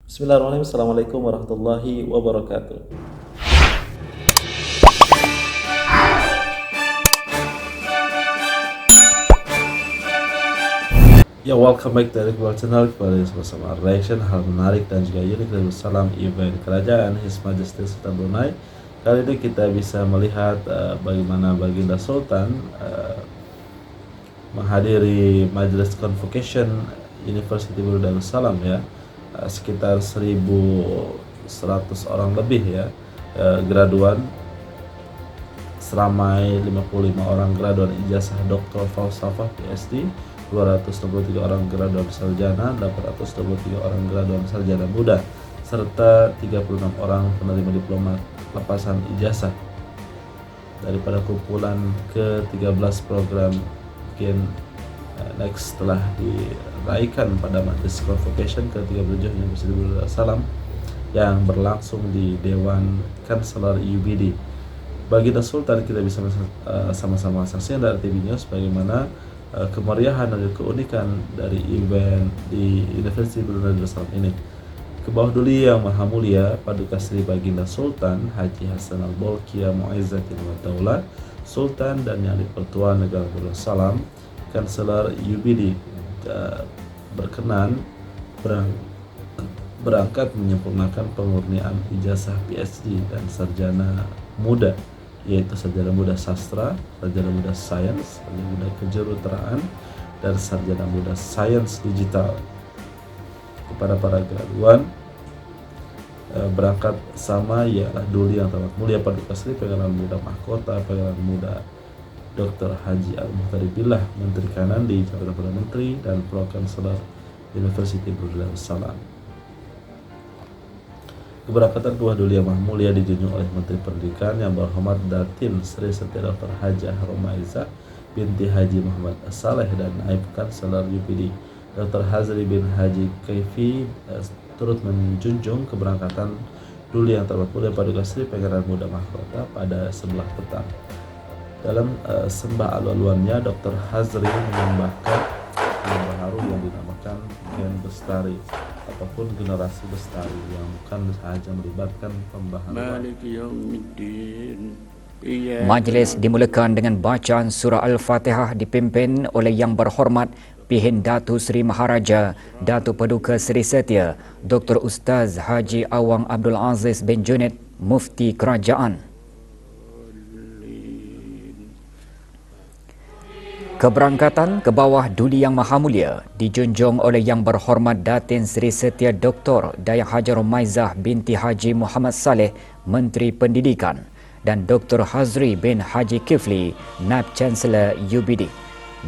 Bismillahirrahmanirrahim. Assalamualaikum warahmatullahi wabarakatuh. Ya, welcome back dari Global Channel kembali bersama reaction hal menarik dan juga unik dari salam event kerajaan His Majesty Sultan Brunei. Kali ini kita bisa melihat bagaimana Baginda Sultan menghadiri Majelis Convocation University Brunei Darussalam ya, sekitar 1.100 orang lebih ya, graduan, seramai 55 orang graduan ijazah doktor falsafah PhD, 263 orang graduan sarjana, 823 orang graduan sarjana muda, serta 36 orang penerima diploma lepasan ijazah daripada kumpulan ke-13 program Gen Next telah diraihkan pada Majelis Convocation ke-37 Universiti Brunei Darussalam yang berlangsung di Dewan Kanselar UBD. Baginda Sultan kita bisa sama-sama saksikan dari TV News bagaimana kemeriahan dan keunikan dari event di Universiti Brunei Darussalam ini. Ke bawah dulu Yang Maha Mulia Paduka Sri Baginda Sultan Haji Hassan Al-Bolkiah Mu'izzatil Daulah Sultan dan Yang di-Pertua Negara Brunei Darussalam, Kanselar UBD berkenan berangkat menyempurnakan pemurnian ijazah PhD dan sarjana muda, yaitu sarjana muda sastra, sarjana muda sains, sarjana muda kejuruteraan, dan sarjana muda sains digital. Kepada para graduan berangkat sama ialah Duli Yang Teramat Mulia Paduka Sri Pangeran Muda Mahkota Pangeran Muda Dr. Haji Al-Muhtadi Billah, Menteri Kanan di Jabatan Perdana Menteri dan Pro Kanselar Universiti Brunei Darussalam. Keberangkatan kedua Duli Yang Maha Mulia dijunjung oleh Menteri Pendidikan Yang Berhormat Datin Sri Setia Dr. Haji Romaizah binti Haji Muhammad Saleh dan Naib Kanselar UPD Dr. Hazri bin Haji Kaifi turut menjunjung keberangkatan Duli Yang Teramat Mulia Paduka Sri Pangeran Muda Mahkota pada sebelah petang. Dalam sembah alu-aluannya, Dr. Hazri menyembahkan yang baru yang dinamakan Gen Bestari ataupun generasi bestari yang bukan sahaja melibatkan pembaharuan. Majlis dimulakan dengan bacaan surah Al-Fatihah dipimpin oleh Yang Berhormat Pihin Datu Sri Maharaja Datu Paduka Sri Setia Dr. Ustaz Haji Awang Abdul Aziz bin Junid Mufti Kerajaan. Keberangkatan ke bawah Duli Yang Maha Mulia dijunjung oleh Yang Berhormat Datin Sri Setia Dr. Dayang Haji Romaizah binti Haji Muhammad Saleh Menteri Pendidikan dan Dr. Hazri bin Haji Kifli Naib Chancellor UBD.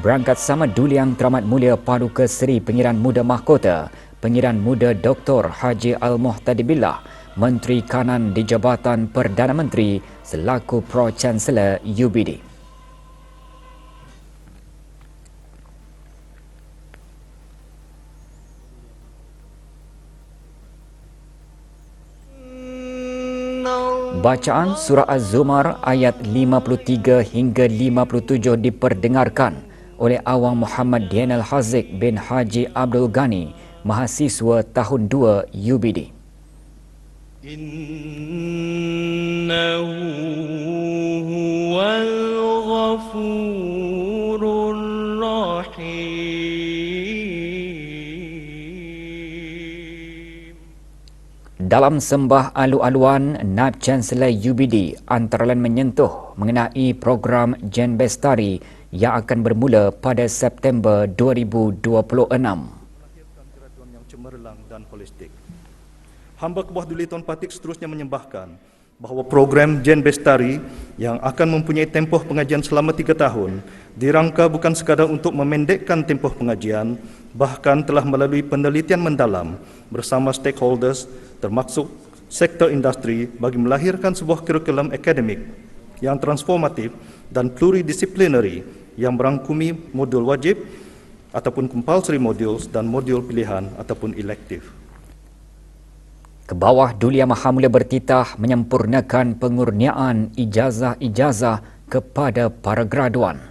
Berangkat sama Duli Yang Teramat Mulia Paduka Sri Pengiran Muda Mahkota Pengiran Muda Dr. Haji Al-Muhtadi Billah Menteri Kanan di Jabatan Perdana Menteri selaku Pro Chancellor UBD. Bacaan surah Az-Zumar ayat 53 hingga 57 diperdengarkan oleh Awang Muhammad Dianal Haziq bin Haji Abdul Ghani, mahasiswa tahun 2 UBD. Innahu huwal ghafurur rahim. Dalam sembah alu-aluan, Naib Chancellor UBD antara lain menyentuh mengenai program Gen Bestari yang akan bermula pada September 2026. Melahirkan graduan yang cemerlang dan holistik. Hamba ke bawah Duli Tuan Patik seterusnya menyembahkan bahawa program Gen Bestari yang akan mempunyai tempoh pengajian selama 3 tahun dirangka bukan sekadar untuk memendekkan tempoh pengajian, bahkan telah melalui penelitian mendalam bersama stakeholders termasuk sektor industri bagi melahirkan sebuah kurikulum akademik yang transformatif dan pluridisciplinary yang merangkumi modul wajib ataupun compulsory modules dan modul pilihan ataupun elektif. Ke bawah Duli Yang Maha Mulia bertitah menyempurnakan pengurniaan ijazah-ijazah kepada para graduan.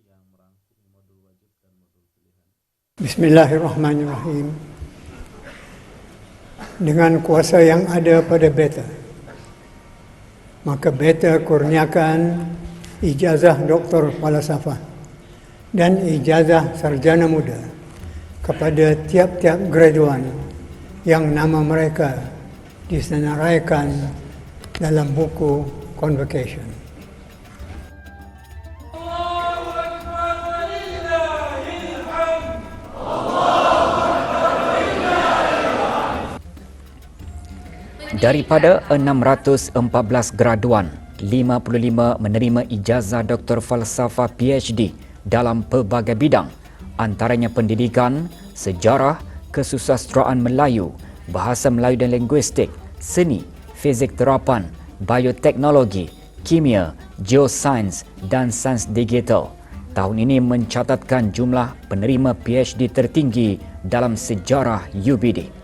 Yang merangkumi modul Bismillahirrahmanirrahim. Dengan kuasa yang ada pada beta, maka beta kurniakan ijazah Doktor Falsafah dan ijazah Sarjana Muda kepada tiap-tiap graduan yang nama mereka disenaraikan dalam buku Convocation. Daripada 614 graduan, 55 menerima ijazah Doktor Falsafah PhD dalam pelbagai bidang, antaranya pendidikan, sejarah, kesusasteraan Melayu, bahasa Melayu dan linguistik, seni, fizik terapan, bioteknologi, kimia, geosains dan sains digital. Tahun ini mencatatkan jumlah penerima PhD tertinggi dalam sejarah UBD.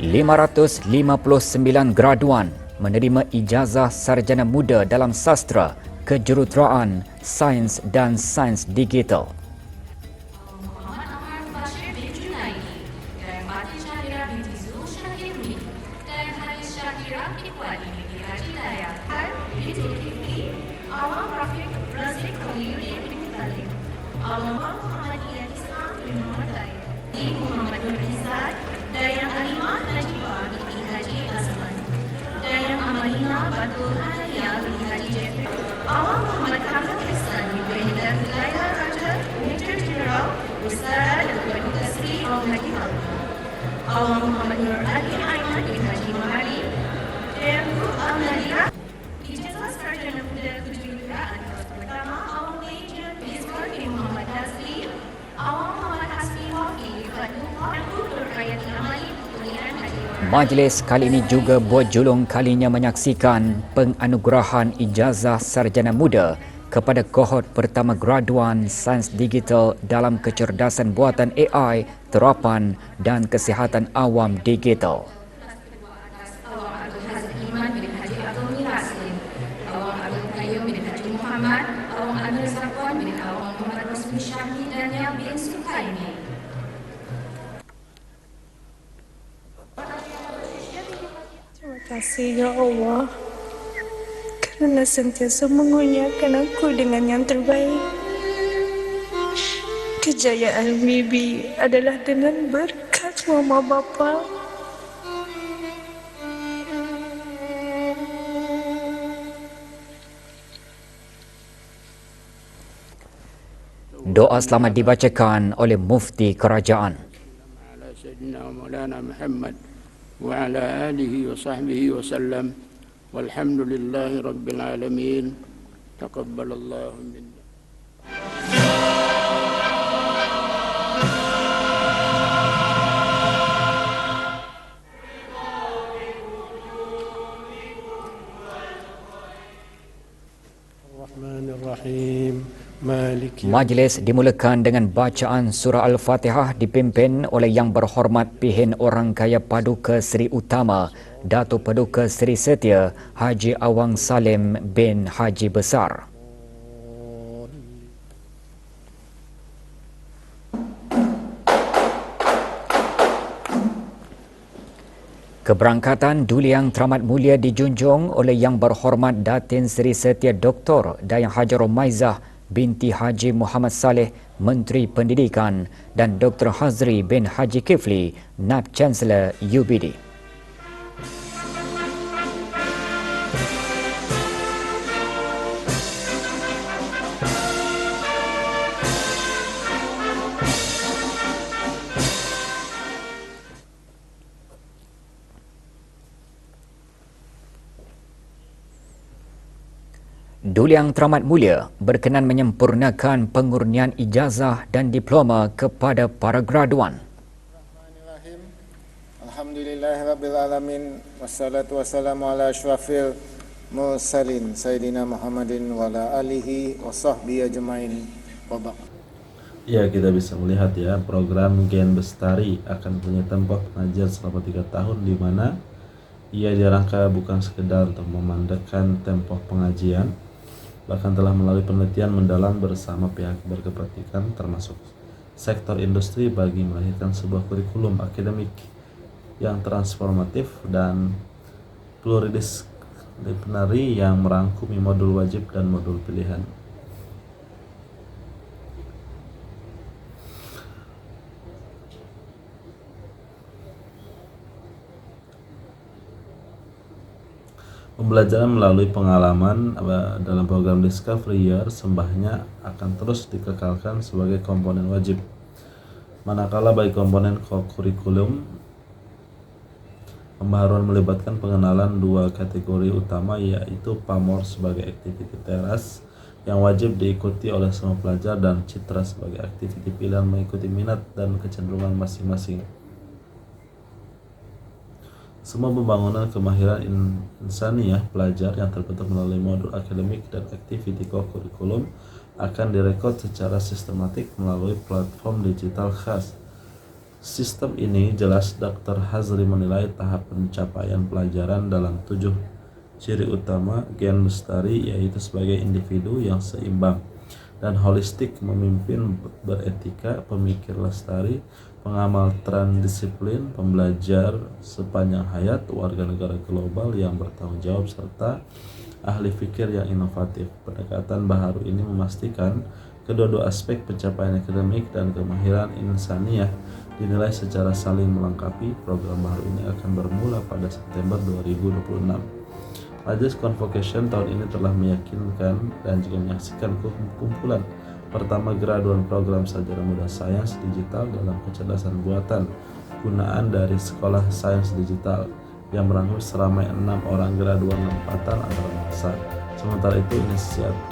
.559 graduan menerima ijazah sarjana muda dalam sastra, kejuruteraan, sains dan sains digital. Muhammad Nur Ali Aiman bin Haji Mahali dan Al-Nadia ijazah sarjana muda kejuruteraan pertama Awam Major Bismar bin Muhammad Hasbi, Awam Muhammad Hasbi Wafi dan Dr. Hayati Amali Puturian Haji Mahali. Majlis kali ini juga buat julung kalinya menyaksikan penganugerahan ijazah sarjana muda kepada kohort pertama graduan sains digital dalam kecerdasan buatan AI, terapan dan kesihatan awam digital. Awam Abdul Hazim Iman bin Haji Abdul Mirasin, Awam Abdul Qayyum bin Haji Muhammad, Awam Amir Zakwan bin Awam Muhammad Rosmi Syahmi dan Yang bin Sukaini. Terima kasih ya Allah kerana sentiasa mengurniakan aku dengan yang terbaik. Kejayaan Bibi adalah dengan berkat mama bapa. Doa selamat dibacakan oleh Mufti Kerajaan. Sayyidina Maulana Muhammad wa ala alihi wa sahbihi wa sallam. Walhamdulillahi Rabbil Alamin. Taqabbalallahu minna. Ar-Rahmanir-Rahim. Majlis dimulakan dengan bacaan surah Al-Fatihah dipimpin oleh Yang Berhormat Pihin Orang Kaya Paduka Seri Utama Datuk Paduka Seri Setia Haji Awang Salim bin Haji Besar. Keberangkatan Duli Yang Teramat Mulia dijunjung oleh Yang Berhormat Datin Seri Setia Dr. Dayang Haji Romaizah binti Haji Muhammad Saleh, Menteri Pendidikan dan Dr. Hazri bin Haji Kifli, Naib Chancellor UBD. Duli Yang Teramat Mulia berkenan menyempurnakan pengurnian ijazah dan diploma kepada para graduan. Alhamdulillahirrabbilalamin. Wassalatu wassalamu ala asyrafil mursalin Sayyidina Muhammadin wa ala alihi wa sahbihi ajma'in. Ya, kita bisa melihat ya, program Gen Bestari akan punya tempoh pengajian selama 3 tahun, di mana ia dirangka bukan sekedar untuk memandakan tempoh pengajian, bahkan telah melalui penelitian mendalam bersama pihak berkepentingan termasuk sektor industri bagi melahirkan sebuah kurikulum akademik yang transformatif dan pluridisciplinary yang merangkumi modul wajib dan modul pilihan. Pembelajaran melalui pengalaman dalam program Discovery Year sembahnya akan terus dikekalkan sebagai komponen wajib. Manakala bagi komponen kurikulum, pembaharuan melibatkan pengenalan 2 kategori utama, yaitu PAMOR sebagai aktiviti teras yang wajib diikuti oleh semua pelajar dan Citra sebagai aktiviti pilihan mengikuti minat dan kecenderungan masing-masing. Semua pembangunan kemahiran insaniyah pelajar yang terbentuk melalui modul akademik dan aktiviti kurikulum akan direkod secara sistematik melalui platform digital khas. Sistem ini jelas Dr. Hazri menilai tahap pencapaian pelajaran dalam 7 ciri utama Gen Bestari, yaitu sebagai individu yang seimbang dan holistik, memimpin beretika, pemikir lestari, pengamal transdisiplin, pembelajar sepanjang hayat, warga negara global yang bertanggung jawab, serta ahli fikir yang inovatif. Pendekatan baharu ini memastikan kedua-dua aspek pencapaian akademik dan kemahiran insaniyah dinilai secara saling melengkapi. Program baru ini akan bermula pada September 2026. Majelis Convocation tahun ini telah meyakinkan dan juga menyaksikan kumpulan pertama graduan program Sarjana Muda Sains Digital dalam Kecerdasan Buatan gunaan dari Sekolah Sains Digital yang merangkul seramai 6 orang graduan lompatan antar bangsa. Sementara itu,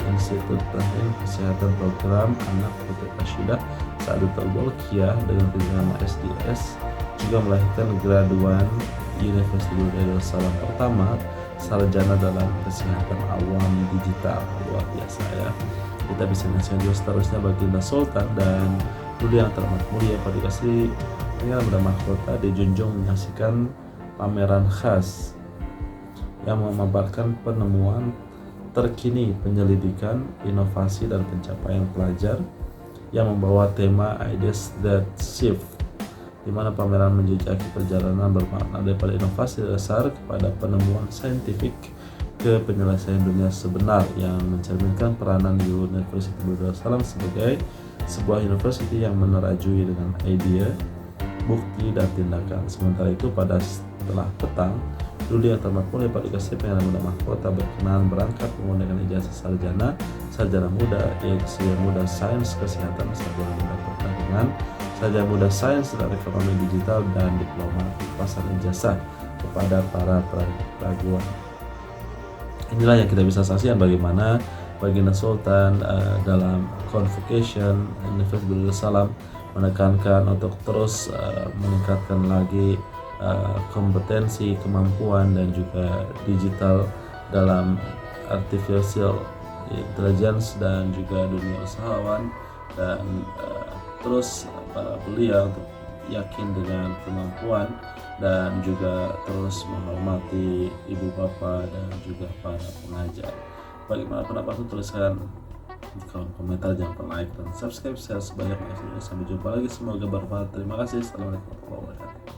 Institut Teknik Kesehatan Program Anak Putri Rasyidah Sa'adatul Bolkiah dengan kerjasama SDS juga melahirkan graduan University Darussalam pertama sarjana dalam kesehatan awam digital. Luar biasa ya. Kita bisa menyaksikan juga seterusnya Baginda Sultan dan Duli yang terhormat mulia Pak Dikasih Pengenalan Muda Mahkota dijunjung menyaksikan pameran khas yang memaparkan penemuan terkini penyelidikan, inovasi dan pencapaian pelajar yang membawa tema Ideas That Shift, di mana pameran menjejaki perjalanan bermakna daripada inovasi dasar kepada penemuan saintifik ke penyelesaian dunia sebenar, yang mencerminkan peranan University Darussalam sebagai sebuah university yang menerajui dengan ide, bukti dan tindakan. Sementara itu, pada setelah petang, Duli yang terhormat mulia Pak Dikasih Pengenalan Muda Mahkota berkenan berangkat menggunakan ijazah sarjana muda, yaitu sarjana muda sains kesehatan, sarjana muda pertanian, sarjana muda sains dan ekonomi digital, dan diploma pasar ijazah kepada para graduan. Inilah yang kita bisa saksikan bagaimana Baginda Sultan dalam Convocation University Darussalam menekankan untuk terus meningkatkan lagi kompetensi, kemampuan dan juga digital dalam artificial intelligence dan juga dunia usahawan, dan terus beliau untuk yakin dengan kemampuan dan juga terus menghormati ibu bapa dan juga para pengajar. Bagaimana pendapat itu, tuliskan di kolom komentar, jangan lupa like dan subscribe, share sebanyak-banyaknya. Sampai jumpa lagi, semoga bermanfaat. Terima kasih. Assalamualaikum warahmatullahi wabarakatuh.